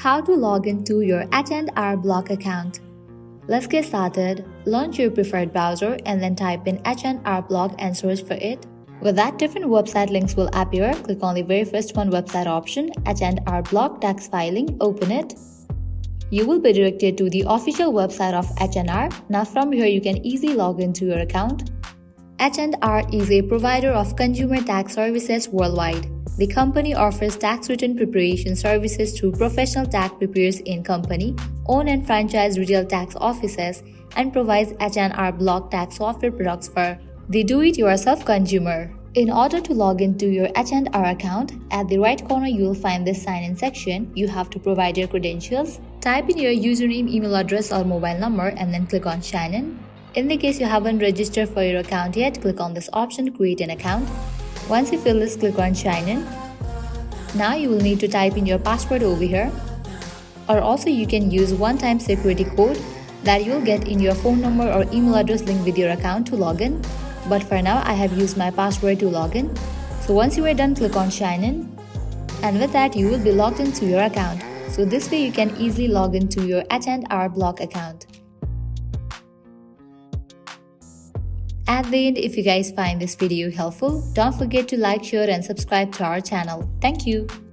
How to log into your H&R Block account. Let's get started. Launch your preferred browser and then type in H&R Block and search for it. With that, different website links will appear. Click on the very first one website option, H&R Block tax filing, open it. You will be directed to the official website of H&R. Now from here you can easily log into your account. H&R is a provider of consumer tax services worldwide. The company offers tax return preparation services to professional tax preparers in company, owned and franchise retail tax offices, and provides H&R Block tax software products for the do-it-yourself consumer. In order to log into your H&R account, at the right corner you will find this sign-in section. You have to provide your credentials. Type in your username, email address or mobile number and then click on sign in. In the case you haven't registered for your account yet, click on this option, create an account. Once you fill this, click on sign in. Now you will need to type in your password over here, or also you can use one-time security code that you'll get in your phone number or email address linked with your account to log in. But for now I have used my password to log in. So once you are done, click on sign in, and with that you will be logged into your account. So this way you can easily log into your H&R Block account. At the end, if you guys find this video helpful, don't forget to like, share and subscribe to our channel. Thank you.